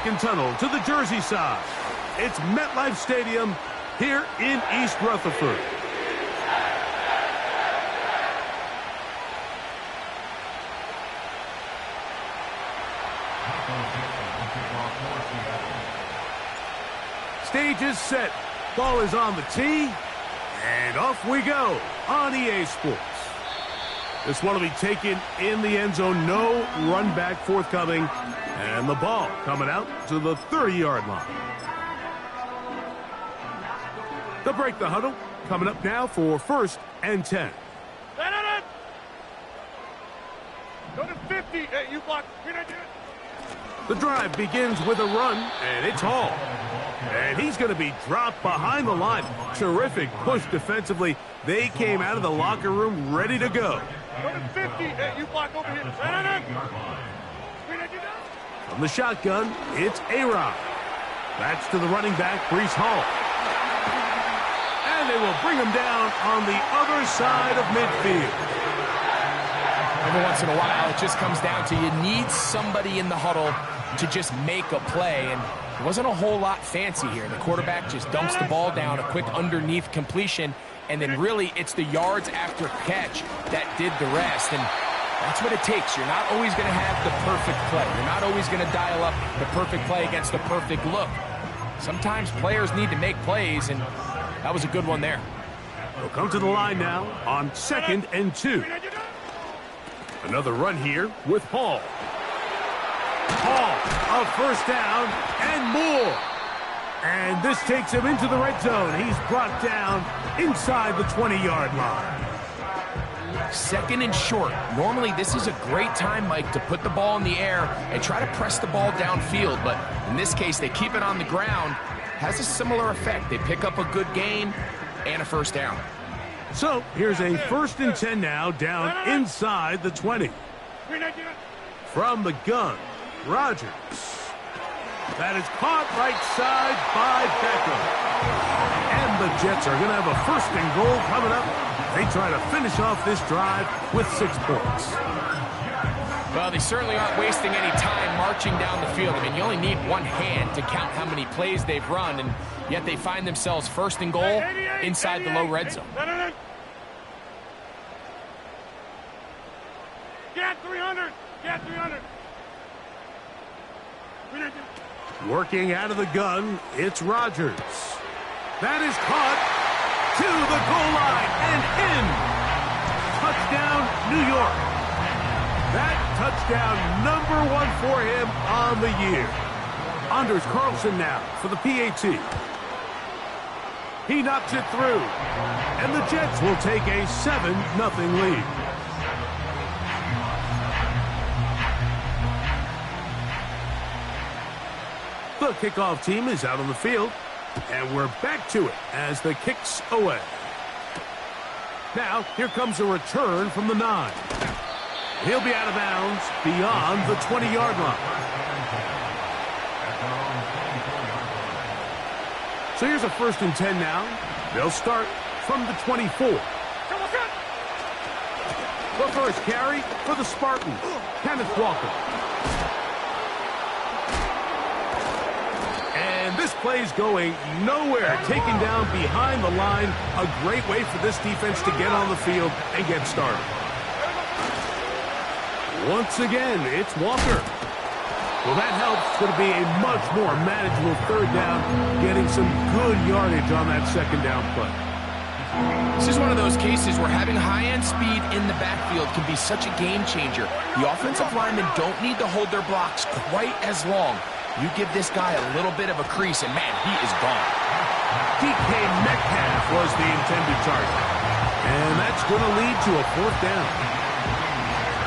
Lincoln Tunnel to the Jersey side. It's MetLife Stadium here in East Rutherford. Stage is set. Ball is on the tee. And off we go on EA Sports. This one will be taken in the end zone. No run back forthcoming. And the ball coming out to the 30-yard line. They'll break the huddle. Coming up now for 1st and 10. Go to 50. Hey, you block. The drive begins with a run, and it's Hall. And he's going to be dropped behind the line. Terrific push defensively. They came out of the locker room ready to go. Go to 50. Hey, you block over here. From the shotgun, it's A-Rod. That's to the running back, Breece Hall. And they will bring him down on the other side of midfield. Every once in a while, it just comes down to you need somebody in the huddle to just make a play, and it wasn't a whole lot fancy here. The quarterback just dumps the ball down, a quick underneath completion, and then really it's the yards after catch that did the rest, and that's what it takes. You're not always going to have the perfect play. You're not always going to dial up the perfect play against the perfect look. Sometimes players need to make plays, and that was a good one there. We'll come to the line now on 2nd and 2. Another run here with Hall. Hall, a first down and more. And this takes him into the red zone. He's brought down inside the 20-yard line. 2nd and short. Normally, this is a great time, Mike, to put the ball in the air and try to press the ball downfield. But in this case, they keep it on the ground. Has a similar effect. They pick up a good gain and a first down. So here's a 1st and 10 now down inside the 20. From the gun, Rodgers. That is caught right side by Beckham. And the Jets are going to have a 1st and goal coming up. They try to finish off this drive with 6 points. Well, they certainly aren't wasting any time marching down the field. I mean, you only need one hand to count how many plays they've run, and yet they find themselves 1st and goal inside the low red zone. Get 300. Get 300. Working out of the gun, it's Rodgers. That is caught to the goal line and in. Touchdown, New York. That touchdown #1 for him on the year. Anders Carlson now for the PAT. He knocks it through, and the Jets will take a 7-0 lead. The kickoff team is out on the field, and we're back to it as the kick's away. Now, here comes a return from the 9. He'll be out of bounds beyond the 20-yard line. So here's a 1st and 10 now. They'll start from the 24. The first carry for the Spartans, Kenneth Walker. And this play's going nowhere. Taken down behind the line. A great way for this defense to get on the field and get started. Once again, it's Walker. Well, that helps. It's going to be a much more manageable 3rd down, getting some good yardage on that 2nd down play. This is one of those cases where having high-end speed in the backfield can be such a game changer. The offensive linemen don't need to hold their blocks quite as long. You give this guy a little bit of a crease, and man, he is gone. DK Metcalf was the intended target. And that's going to lead to a 4th down.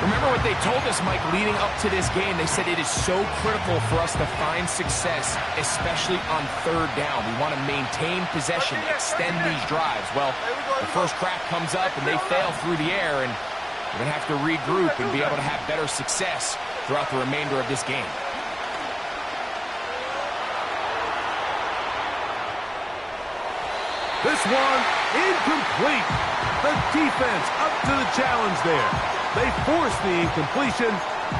Remember what they told us, Mike, leading up to this game. They said it is so critical for us to find success, especially on 3rd down. We want to maintain possession, extend these drives. Well, the first crack comes up, and they fail through the air, and we're going to have to regroup and be able to have better success throughout the remainder of this game. This one incomplete. The defense up to the challenge there. They force the incompletion,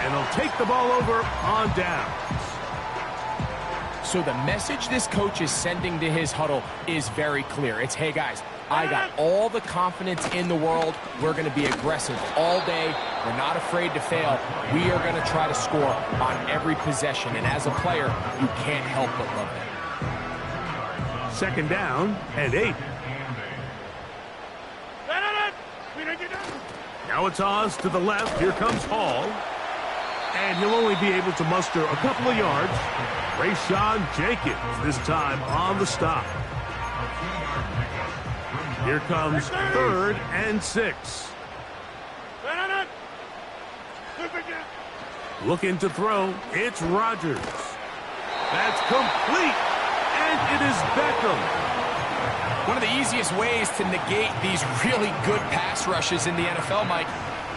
and they'll take the ball over on downs. So the message this coach is sending to his huddle is very clear. It's, hey guys, I got all the confidence in the world. We're going to be aggressive all day. We're not afraid to fail. We are going to try to score on every possession. And as a player, you can't help but love it. Second down and 8. Now a toss to the left. Here comes Hall. And he'll only be able to muster a couple of yards. Rayshawn Jenkins this time on the stop. Here comes 3rd and 6. Looking to throw. It's Rodgers. That's complete. And it is Beckham. One of the easiest ways to negate these really good pass rushes in the NFL, Mike,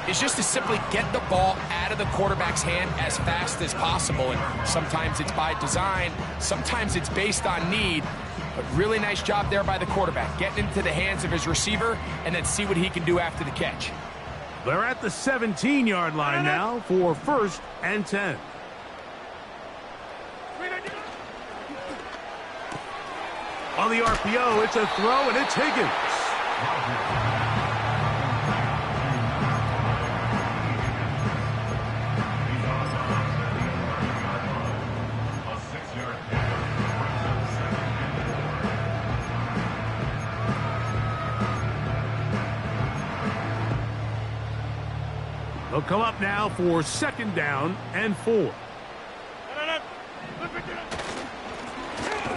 is just to simply get the ball out of the quarterback's hand as fast as possible. And sometimes it's by design, sometimes it's based on need. But really nice job there by the quarterback, getting into the hands of his receiver and then see what he can do after the catch. They're at the 17-yard line now for 1st and 10. On the RPO, it's a throw, and it's Higgins. They'll come up now for 2nd down and 4.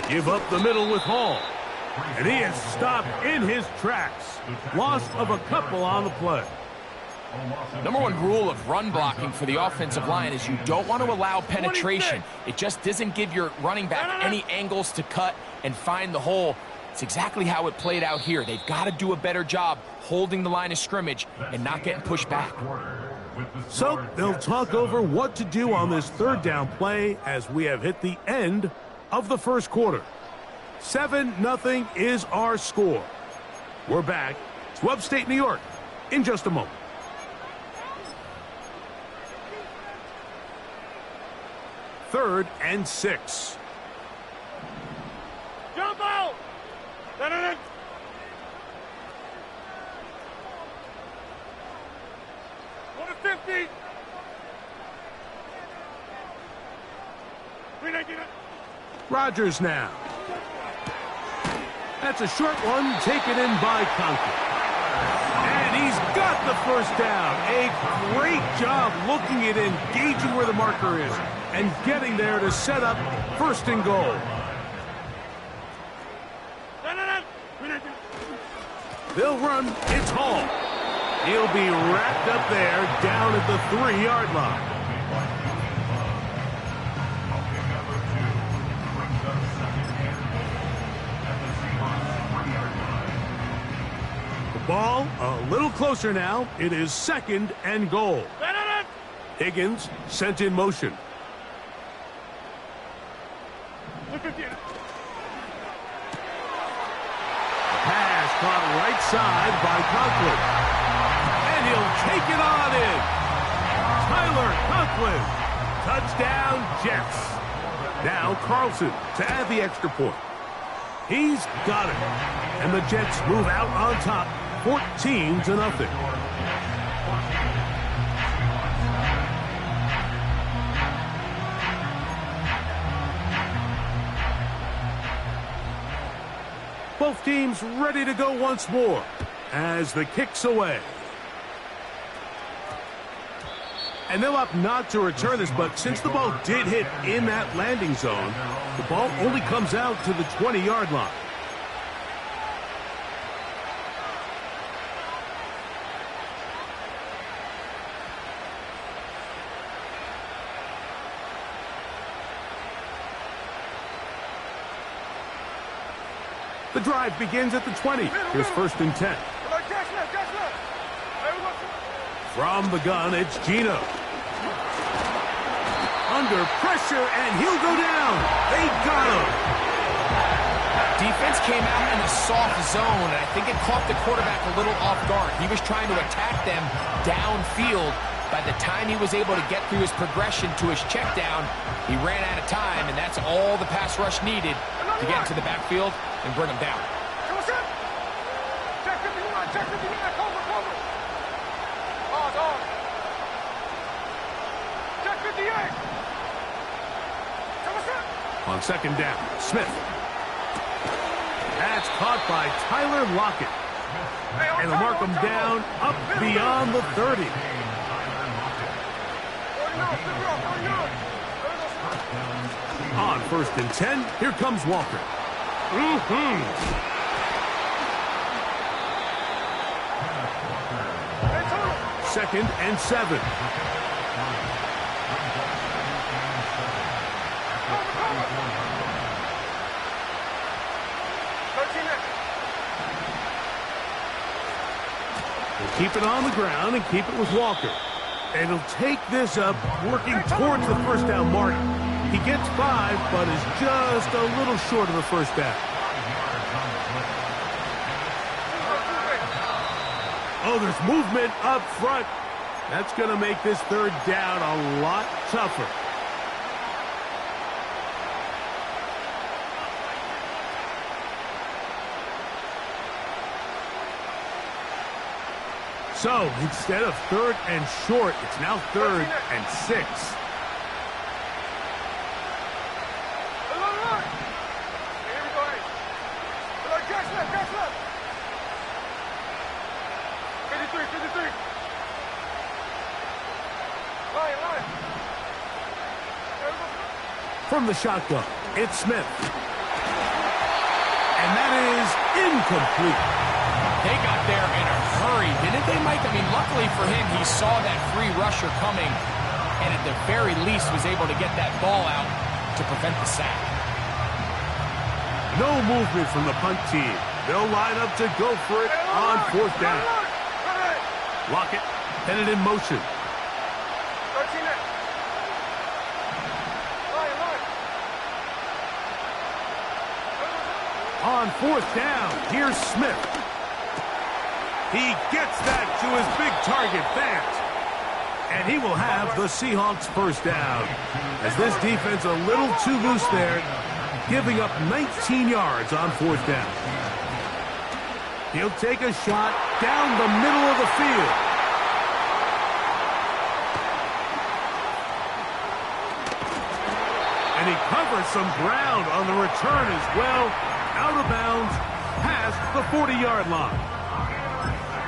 Give up the middle with Hall. And he is stopped in his tracks. Loss of a couple on the play. Number one rule of run blocking for the offensive line is you don't want to allow penetration. It just doesn't give your running back any angles to cut and find the hole. It's exactly how it played out here. They've got to do a better job holding the line of scrimmage and not getting pushed back. So they'll talk over what to do on this 3rd down play as we have hit the end of the 1st quarter. 7-0 is our score. We're back to upstate New York in just a moment. Third and 6. Jump out! Go to 50! Rodgers now. That's a short one taken in by Conklin. And he's got the 1st down. A great job looking at engaging where the marker is and getting there to set up 1st and goal. They'll run. It's Hall. He'll be wrapped up there down at the 3-yard line. Ball a little closer now. It is 2nd and goal. Higgins sent in motion. Pass caught right side by Conklin. And he'll take it on in. Tyler Conklin. Touchdown Jets. Now Carlson to add the extra point. He's got it. And the Jets move out on top. 14-0. Both teams ready to go once more as the kick's away. And they'll opt not to return this, but since the ball did hit in that landing zone, the ball only comes out to the 20-yard line. The drive begins at the 20. Here's 1st and 10. From the gun, it's Gino. Under pressure, and he'll go down. They got him. Defense came out in a soft zone, and I think it caught the quarterback a little off guard. He was trying to attack them downfield, by the time he was able to get through his progression to his check down, he ran out of time, and that's all the pass rush needed to get into the backfield and bring him down. Check 59, check 59, cover. On. Check 58. On second down, Smith. That's caught by Tyler Lockett. And they'll mark him down up beyond the 30. On 1st and 10, here comes Walker. Second and 7. We'll keep it on the ground and keep it with Walker. And he'll take this up, working towards the first down mark. He gets 5, but is just a little short of the first down. Oh, there's movement up front. That's going to make this third down a lot tougher. So, instead of 3rd and short, it's now 3rd and 6. From the shotgun, it's Smith. And that is incomplete. They got there in a hurry, didn't they, Mike? I mean, luckily for him, he saw that free rusher coming, and at the very least was able to get that ball out to prevent the sack. No movement from the punt team. They'll line up to go for it on 4th down. Lockett headed in motion. On 4th down, here's Smith. He gets that to his big target fast. And he will have the Seahawks first down. As this defense a little too loose there, giving up 19 yards on 4th down. He'll take a shot down the middle of the field. And he covers some ground on the return as well. Out of bounds, past the 40-yard line.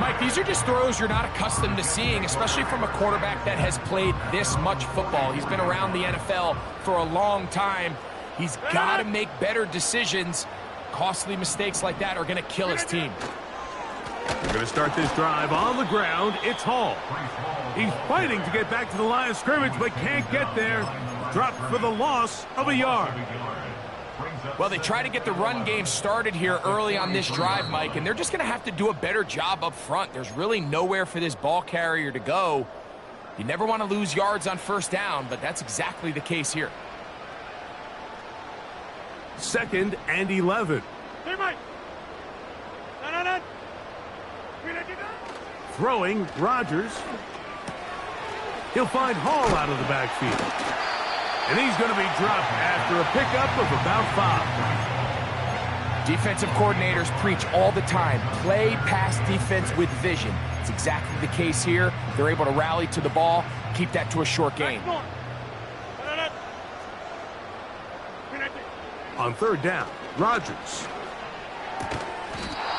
Mike, these are just throws you're not accustomed to seeing, especially from a quarterback that has played this much football. He's been around the NFL for a long time. He's got to make better decisions. Costly mistakes like that are going to kill his team. We're going to start this drive on the ground. It's Hall. He's fighting to get back to the line of scrimmage, but can't get there. Dropped for the loss of a yard. Well, they try to get the run game started here early on this drive, Mike, and they're just going to have to do a better job up front. There's really nowhere for this ball carrier to go. You never want to lose yards on 1st down, but that's exactly the case here. 2nd and 11. Hey, Mike. No. Throwing, Rodgers. He'll find Hall out of the backfield. And he's going to be dropped after a pickup of about 5. Defensive coordinators preach all the time, play pass defense with vision. It's exactly the case here. They're able to rally to the ball, keep that to a short gain. On 3rd down, Rodgers.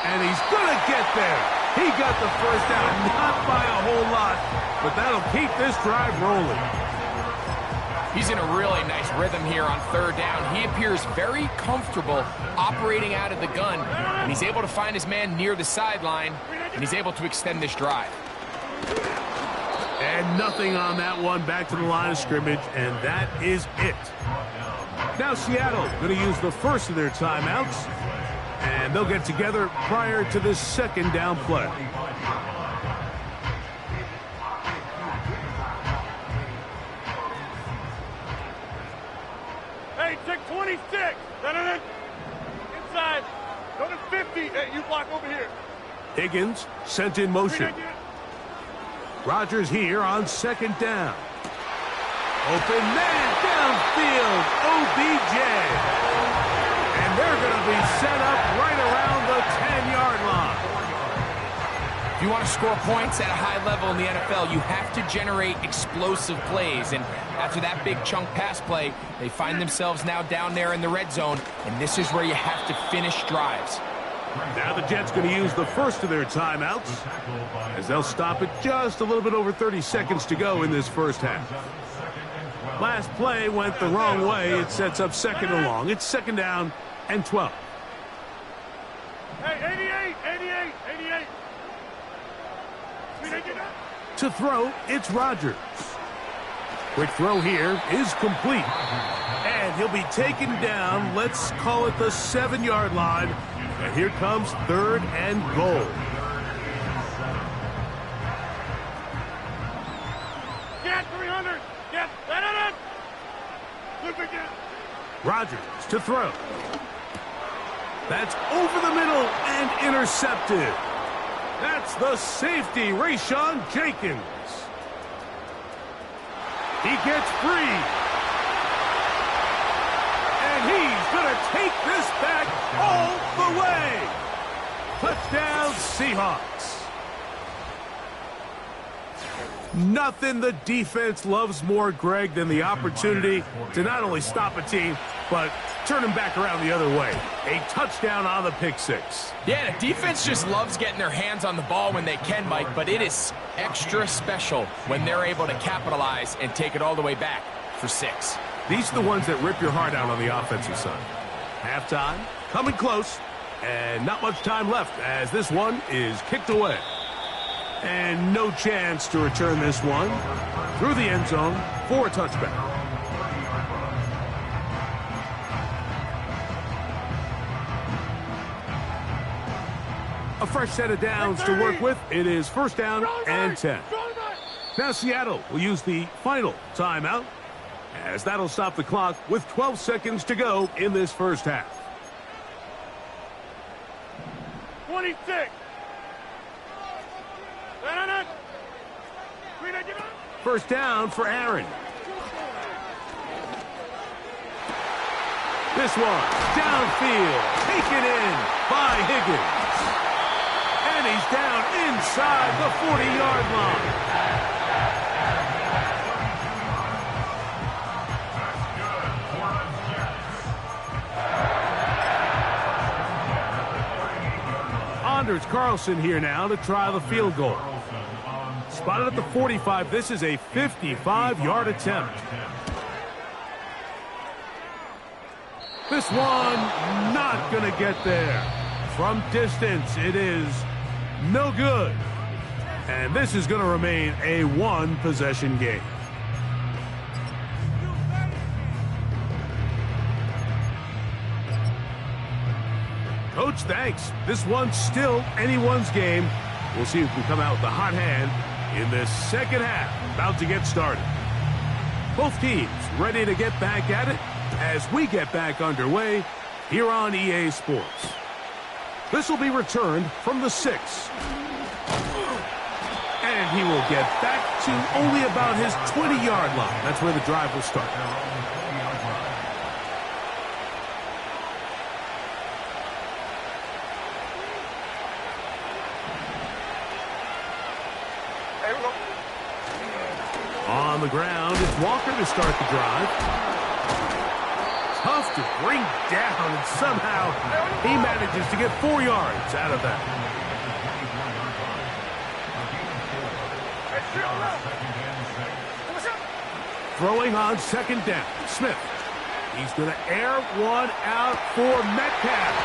And he's going to get there. He got the first down, not by a whole lot, but that'll keep this drive rolling. He's in a really nice rhythm here on 3rd down. He appears very comfortable operating out of the gun, and he's able to find his man near the sideline, and he's able to extend this drive. And nothing on that one, back to the line of scrimmage, and that is it. Now Seattle going to use the first of their timeouts, and they'll get together prior to this 2nd down play. Hey, check 26. No. Inside. Go to 50. Hey, you block over here. Higgins sent in motion. Rodgers here on second down. Open man downfield, OBJ. And they're going to be set up right around the 10-yard line. If you want to score points at a high level in the NFL, you have to generate explosive plays. And after that big chunk pass play, they find themselves now down there in the red zone, and this is where you have to finish drives. Now the Jets going to use the first of their timeouts as they'll stop it just a little bit over 30 seconds to go in this first half. Last play went the wrong way. It sets up second and long. It's second down and 12. Hey, 88. To throw, it's Rodgers. Quick throw here is complete. And he'll be taken down, let's call it the 7-yard line. And here comes third and goal. Get 300. Get that. Look again. Rodgers to throw. That's over the middle and intercepted. That's the safety, Rayshon Jenkins. He gets free. And he's going to take this back all the way. Touchdown, Seahawks. Nothing the defense loves more, Greg, than the opportunity to not only stop a team, but turn them back around the other way. A touchdown on the pick six. Yeah, the defense just loves getting their hands on the ball when they can, Mike, but it is extra special when they're able to capitalize and take it all the way back for 6. These are the ones that rip your heart out on the offensive side. Halftime, coming close, and not much time left as this one is kicked away. And no chance to return this one through the end zone for a touchback. A fresh set of downs to work with. It is first down and 10. Now Seattle will use the final timeout, as that'll stop the clock with 12 seconds to go in this first half. 26. First down for Aaron. This one downfield, taken in by Higgins. And he's down inside the 40-yard line. Anders Carlson here now to try the field goal. Spotted at the 45. This is a 55-yard attempt. This one not going to get there. From distance, it is no good. And this is going to remain a one-possession game. Coach, thanks. This one's still anyone's game. We'll see who can come out with the hot hand in this second half. About to get started. Both teams ready to get back at it as we get back underway here on EA Sports. This will be returned from the 6. And he will get back to only about his 20-yard line. That's where the drive will start. On the ground, it's Walker to start the drive. Tough to bring down, and somehow he manages to get 4 yards out of that. Throwing on second down, Smith. He's going to air one out for Metcalf.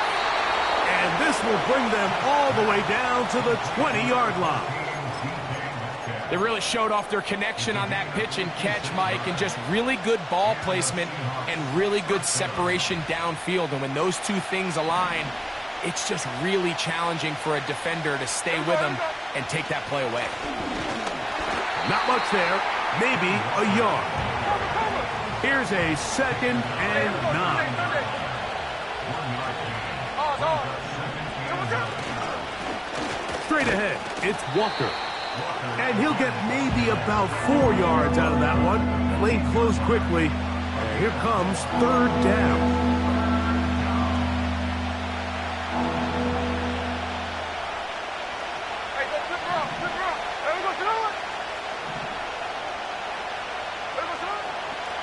And this will bring them all the way down to the 20-yard line. They really showed off their connection on that pitch and catch, Mike, and just really good ball placement and really good separation downfield. And when those two things align, it's just really challenging for a defender to stay with them and take that play away. Not much there, maybe a yard. Here's a second and 9. Straight ahead, it's Walker. And he'll get maybe about 4 yards out of that one. Lane closed quickly. And here comes third down.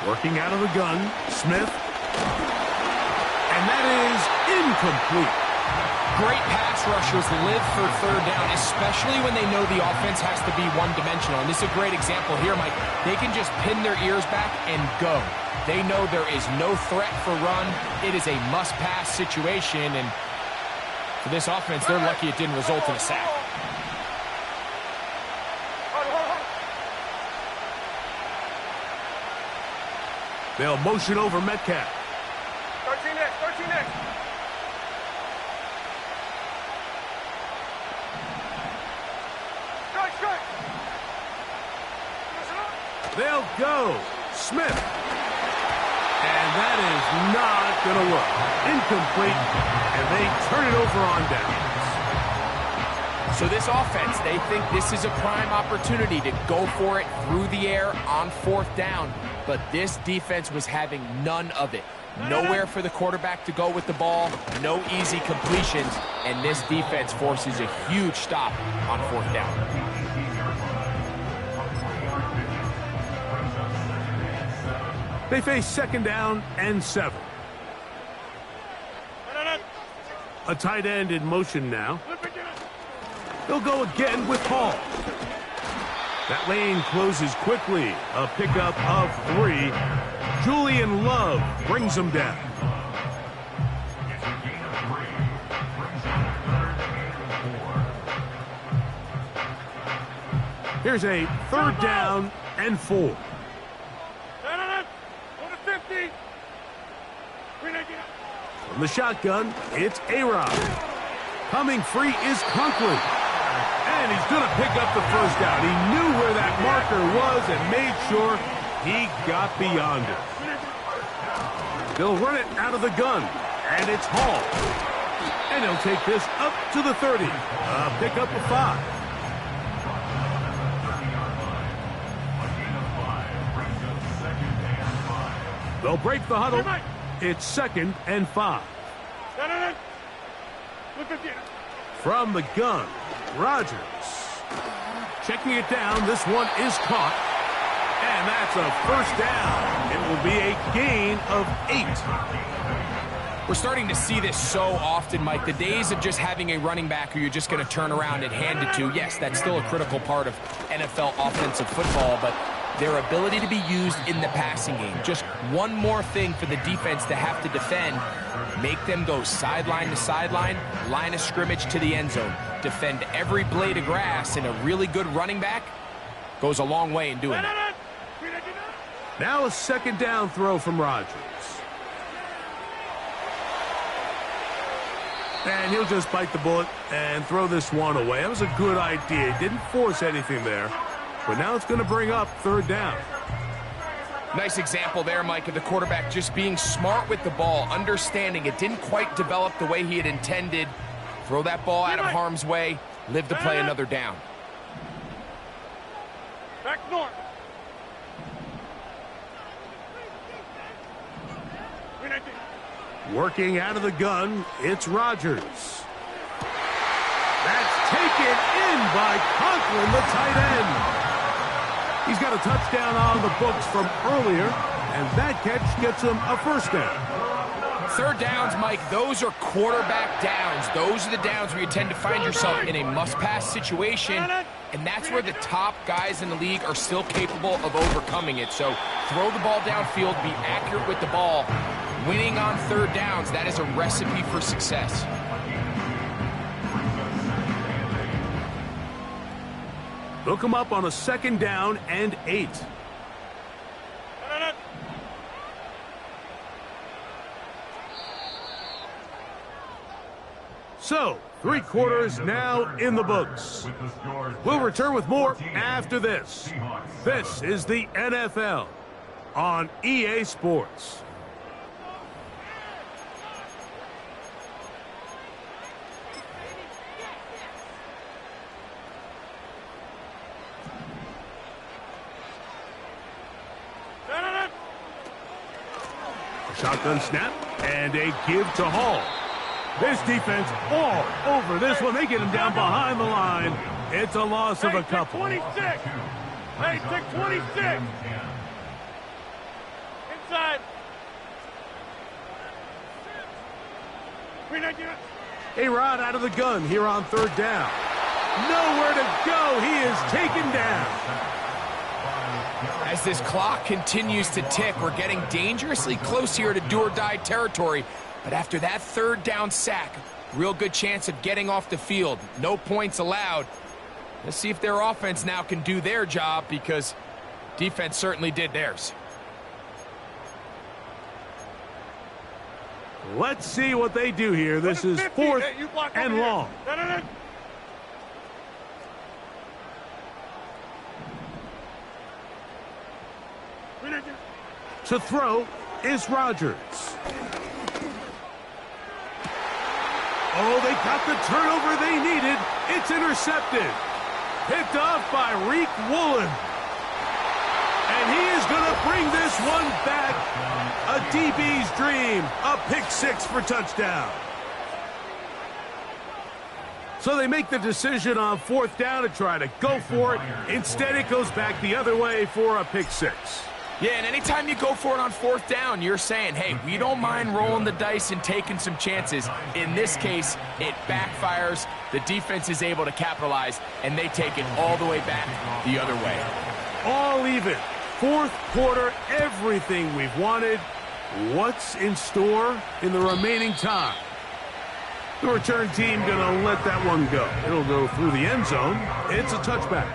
Working out of the gun, Smith. And that is incomplete. Great pass rushers live for third down, especially when they know the offense has to be one-dimensional. And this is a great example here, Mike. They can just pin their ears back and go. They know there is no threat for run. It is a must-pass situation. And for this offense, they're lucky it didn't result in a sack. They'll motion over Metcalf. 13X. Strike. They'll go. Smith. And that is not going to work. Incomplete. And they turn it over on downs. So this offense, they think this is a prime opportunity to go for it through the air on fourth down. But this defense was having none of it. Nowhere for the quarterback to go with the ball, no easy completions, and this defense forces a huge stop on fourth down. They face second down and 7. A tight end in motion now. They'll go again with Hall. That lane closes quickly. A pickup of 3. Julian Love brings them down. Here's a third down and 4. From the shotgun, it's A-Rod. Coming free is Conklin. And he's going to pick up the first down. He knew where that marker was and made sure he got beyond it. They'll run it out of the gun. And it's Hall. And he'll take this up to the 30. A pickup of 5. They'll break the huddle. It's second and 5. From the gun, Rodgers. Checking it down. This one is caught. And that's a first down. It will be a gain of 8. We're starting to see this so often, Mike. The days of just having a running back who you're just going to turn around and hand it to, yes, that's still a critical part of NFL offensive football, but their ability to be used in the passing game. Just one more thing for the defense to have to defend. Make them go sideline to sideline, line of scrimmage to the end zone. Defend every blade of grass, and a really good running back goes a long way in doing that. Now a second down throw from Rodgers. And he'll just bite the bullet and throw this one away. That was a good idea. He didn't force anything there. But now it's going to bring up third down. Nice example there, Mike, of the quarterback just being smart with the ball, understanding it didn't quite develop the way he had intended. Throw that ball out of harm's way, live to play another down. Back north. Working out of the gun, it's Rodgers. That's taken in by Conklin, the tight end. He's got a touchdown on the books from earlier, and that catch gets him a first down. Third downs, Mike, those are quarterback downs. Those are the downs where you tend to find yourself in a must-pass situation, and that's where the top guys in the league are still capable of overcoming it. So throw the ball downfield, be accurate with the ball. Winning on third downs, that is a recipe for success. They'll come up on a second down and 8. So, 3 quarters now in the books. We'll return with more after this. This is the NFL on EA Sports. Shotgun snap and a give to Hall. This defense all over this one. They get him down behind the line. It's a loss of a couple. 26. Hey, take 26. Inside. A-Rod out of the gun here on third down. Nowhere to go. He is taken down. As this clock continues to tick, we're getting dangerously close here to do-or-die territory. But after that third down sack, real good chance of getting off the field. No points allowed. Let's see if their offense now can do their job, because defense certainly did theirs. Let's see what they do here. This is 4th and long. To throw is Rodgers. Oh, they got the turnover they needed. It's intercepted. Picked off by Reek Woolen. And he is going to bring this one back. A DB's dream. A pick six for touchdown. So they make the decision on 4th down to try to go for it. Instead, it goes back the other way for a pick six. Yeah, and anytime you go for it on 4th down, you're saying, hey, we don't mind rolling the dice and taking some chances. In this case, it backfires. The defense is able to capitalize, and they take it all the way back the other way. All even. 4th quarter, everything we've wanted. What's in store in the remaining time? The return team going to let that one go. It'll go through the end zone. It's a touchback.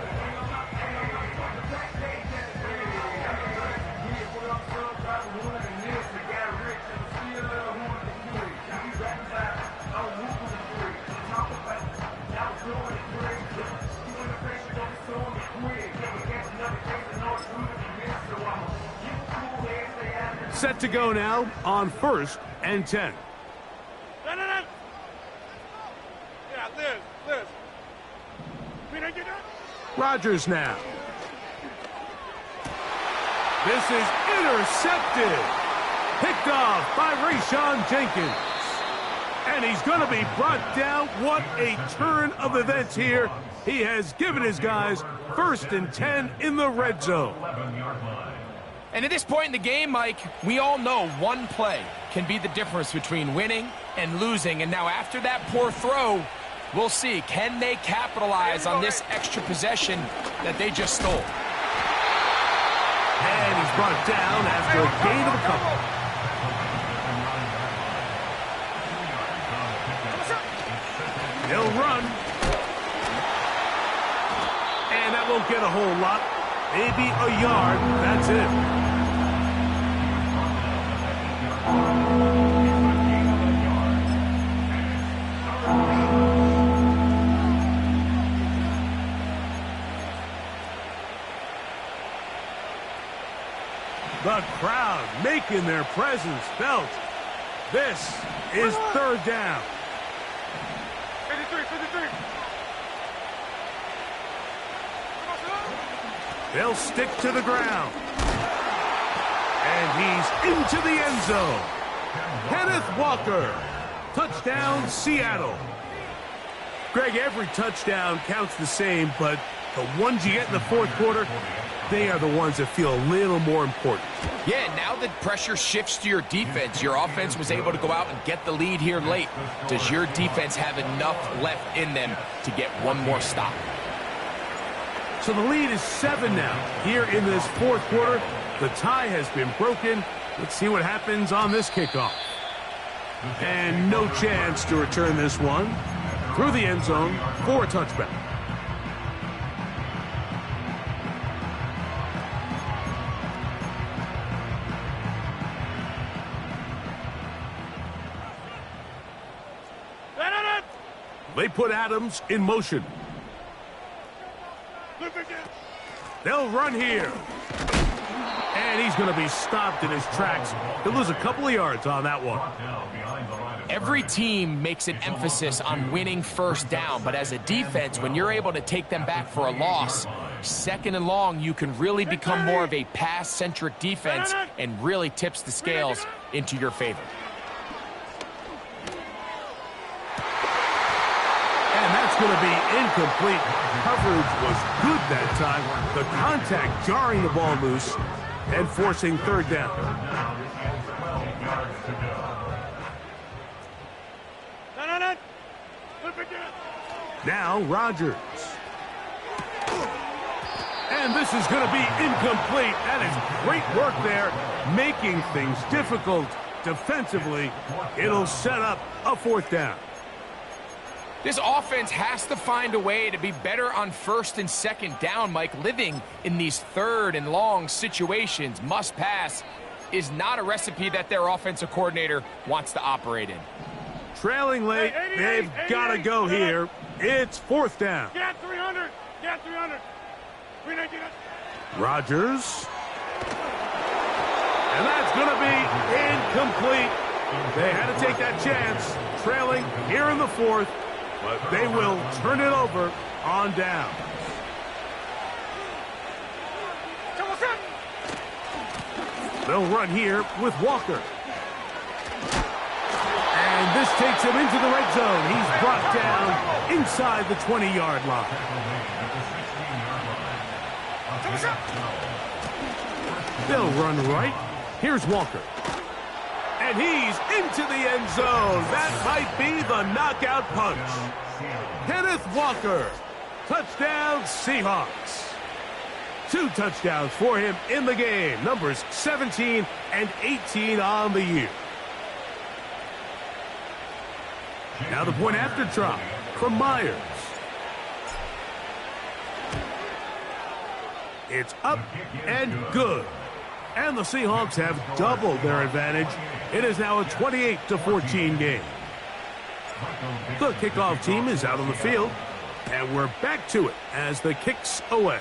Set to go now on 1st and 10. Yeah, Liz. Rodgers now. This is intercepted. Picked off by Rayshon Jenkins. And he's going to be brought down. What a turn of events here. He has given his guys 1st and 10 in the red zone. And at this point in the game, Mike, we all know one play can be the difference between winning and losing. And now after that poor throw, we'll see, can they capitalize on this extra possession that they just stole? And he's brought down after a gain of a couple. He'll run. And that won't get a whole lot. Maybe a yard. That's it. The crowd making their presence felt. This is 3rd down. 53. They'll stick to the ground. And he's into the end zone. Kenneth Walker. Touchdown, Seattle. Greg, every touchdown counts the same, but the ones you get in the 4th quarter, they are the ones that feel a little more important. Yeah, now that pressure shifts to your defense, your offense was able to go out and get the lead here late. Does your defense have enough left in them to get one more stop? So the lead is 7 now. Here in this 4th quarter, the tie has been broken. Let's see what happens on this kickoff. And no chance to return this one. Through the end zone for a touchback. They put Adams in motion. They'll run here. And he's going to be stopped in his tracks. He'll lose a couple of yards on that one. Every team makes an emphasis on winning 1st down, but as a defense, when you're able to take them back for a loss, second and long, you can really become more of a pass-centric defense and really tips the scales into your favor. And that's going to be incomplete. Coverage was good that time. The contact jarring the ball loose and forcing third down. Now Rodgers. And this is going to be incomplete. That is great work there, making things difficult defensively. It'll set up a fourth down. This offense has to find a way to be better on first and second down, Mike. Living in these third and long situations, must pass, is not a recipe that their offensive coordinator wants to operate in. Trailing late, they've got to go here. It's fourth down. Get 300. Get 300. Rodgers. And that's going to be incomplete. They had to take that chance, trailing here in the fourth, but they will turn it over on down. They'll run here with Walker. And this takes him into the red zone. He's brought down inside the 20-yard line. They'll run right. Here's Walker. And he's into the end zone. That might be the knockout punch. Kenneth Walker. Touchdown, Seahawks. 2 touchdowns for him in the game. Numbers 17 and 18 on the year. Now the point after try from Myers. It's up and good. And the Seahawks have doubled their advantage. It is now a 28-14 game. The kickoff team is out on the field. And we're back to it as the kick's away.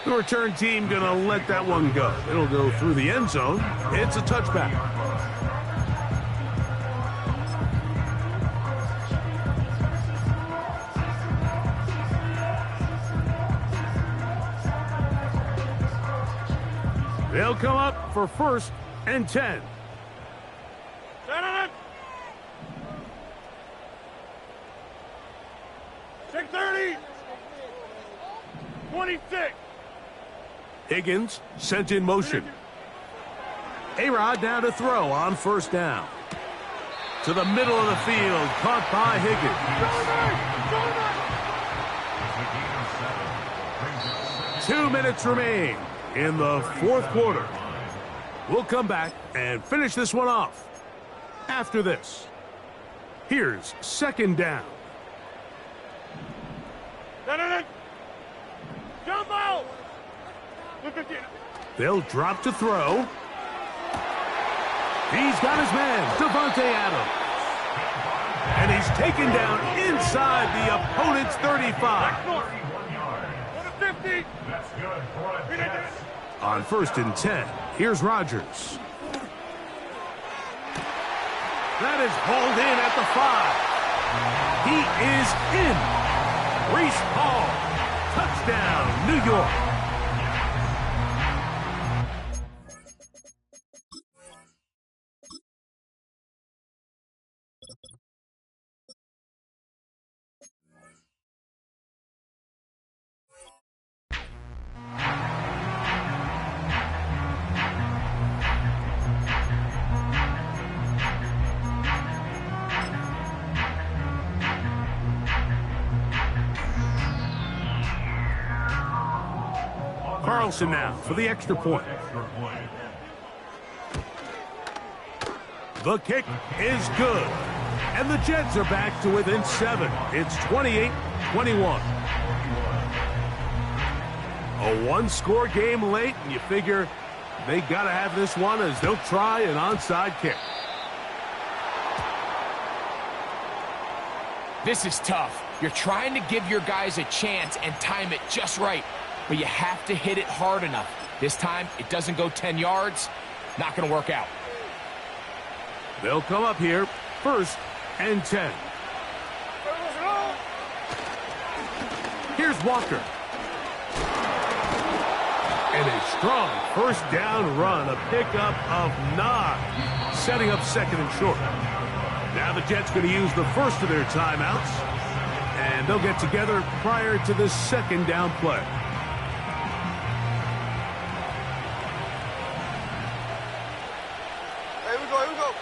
The return team going to let that one go. It'll go through the end zone. It's a touchback. They'll come up for first and 10. 6:30. 26. Higgins sent in motion. A-Rod now to throw on first down. To the middle of the field, caught by Higgins. 2 minutes remain in the fourth quarter. We'll come back and finish this one off after this. Here's second down. Jumbo! They'll drop to throw. He's got his man, Devontae Adams. And he's taken down inside the opponent's 35. On first and 10, here's Rodgers. That is hauled in at the 5. He is in. Breece Hall. Touchdown, New York. Carlson now for the extra point. The kick is good. And the Jets are back to within 7. It's 28-21. A one-score game late, and you figure they got to have this one as they'll try an onside kick. This is tough. You're trying to give your guys a chance and time it just right, but you have to hit it hard enough. This time, it doesn't go 10 yards. Not going to work out. They'll come up here, first and 10. Here's Walker. And a strong first down run, a pickup of 9, setting up second and short. Now the Jets going to use the first of their timeouts, and they'll get together prior to the second down play. Here we go.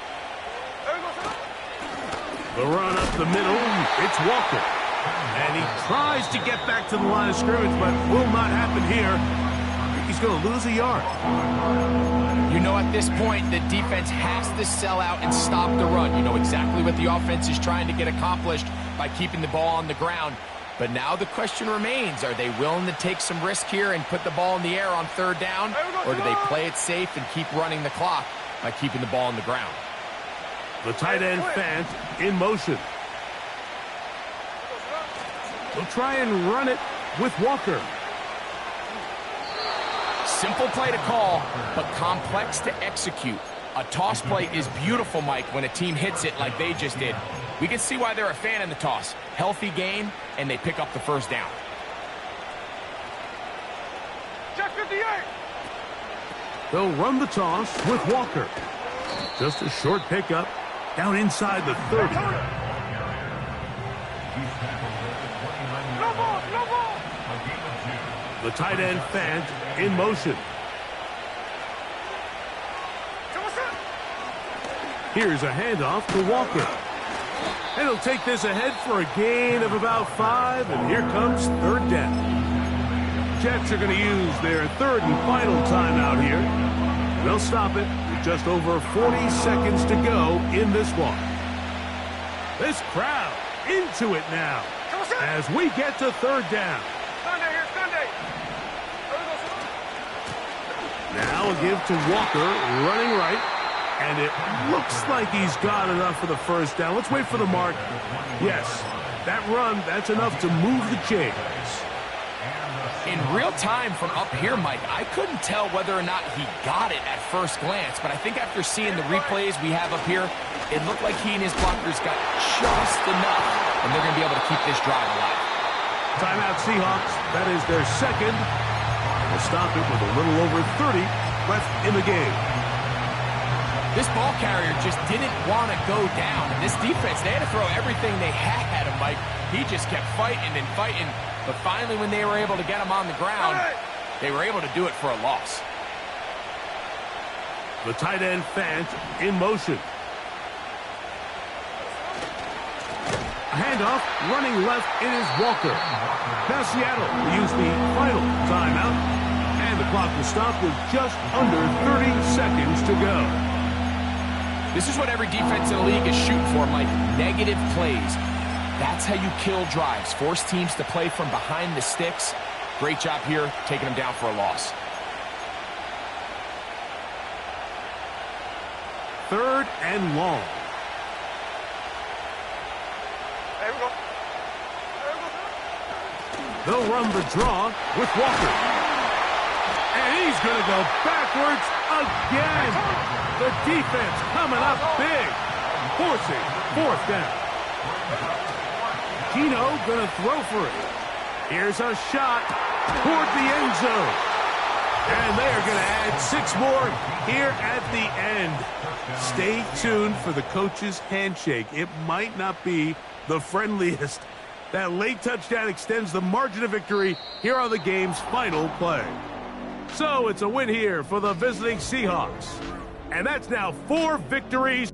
The run up the middle, it's Walker. And he tries to get back to the line of scrimmage, but will not happen here. He's going to lose a yard. You know, at this point, the defense has to sell out and stop the run. You know exactly what the offense is trying to get accomplished by keeping the ball on the ground. But now the question remains, are they willing to take some risk here and put the ball in the air on third down? Or do they play it safe and keep running the clock by keeping the ball on the ground? The tight end Fant in motion. They'll try and run it with Walker. Simple play to call, but complex to execute. A toss play is beautiful, Mike, when a team hits it like they just did. We can see why they're a fan in the toss. Healthy game, and they pick up the first down. Check 58. They'll run the toss with Walker. Just a short pickup down inside the 30. No ball. The tight end Fant in motion. Here's a handoff to Walker. And he'll take this ahead for a gain of about 5, and here comes third down. Jets are going to use their third and final timeout here. They'll stop it with just over 40 seconds to go in this one. This crowd into it now as we get to third down. Sunday. Now a give to Walker, running right. And it looks like he's got enough for the first down. Let's wait for the mark. Yes, that run, that's enough to move the chains. In real time from up here, Mike, I couldn't tell whether or not he got it at first glance, but I think after seeing the replays we have up here, it looked like he and his blockers got just enough, and they're going to be able to keep this drive alive. Timeout Seahawks, that is their second. We'll stop it with a little over 30 left in the game. This ball carrier just didn't want to go down. And this defense, they had to throw everything they had at him, Mike. He just kept fighting and fighting. But finally, when they were able to get him on the ground, they were able to do it for a loss. The tight end Fant in motion. A handoff, running left, it is Walker. Now Seattle will use the final timeout. And the clock will stop with just under 30 seconds to go. This is what every defense in the league is shooting for, Mike. Negative plays. That's how you kill drives. Force teams to play from behind the sticks. Great job here, taking them down for a loss. Third and long. There we go. They'll run the draw with Walker. And he's going to go backwards again. The defense coming up big, forcing fourth down. Gino going to throw for it. Here's a shot toward the end zone. And they are going to add 6 more here at the end. Stay tuned for the coach's handshake. It might not be the friendliest. That late touchdown extends the margin of victory here on the game's final play. So it's a win here for the visiting Seahawks. And that's now 4 victories.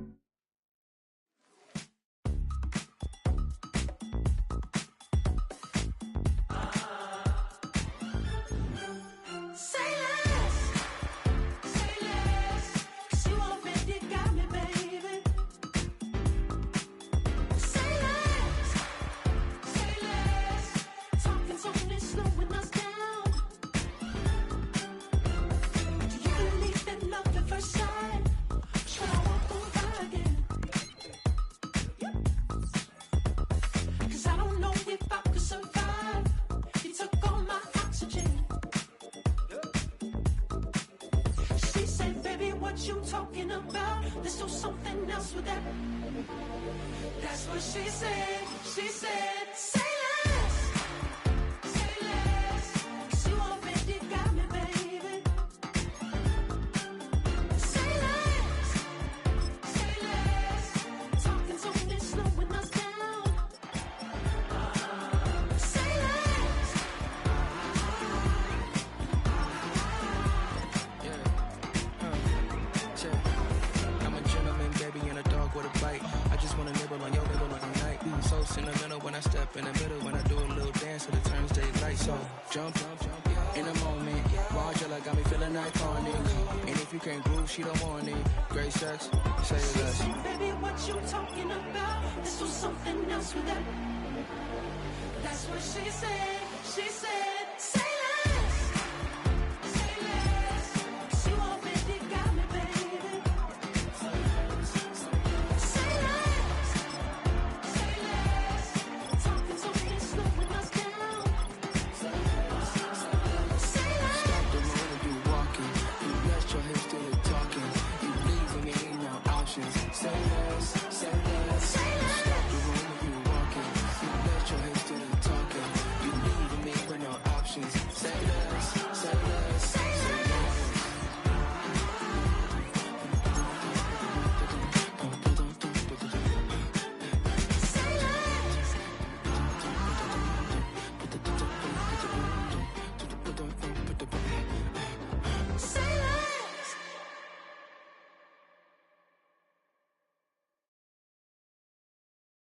You talking about? Let's do something else with that. That's what she said. She said, say less. Say less. 'Cause you already got me, baby. up in the middle when I do a little dance to the turns they light. So jump, in a moment. Margella got me feeling iconic. And if you can't groove, she don't want it. Great sex, say less. Baby, what you talking about? Let's do something else with that. That's what she said. She said, say less. Say less. 'Cause you already got me, baby. Say less. Say less. Talking so we slowing us down. Say less. Stop the moment you walking. You rest your hips to the talking. You leaving me no options. Say less, say less. Say less.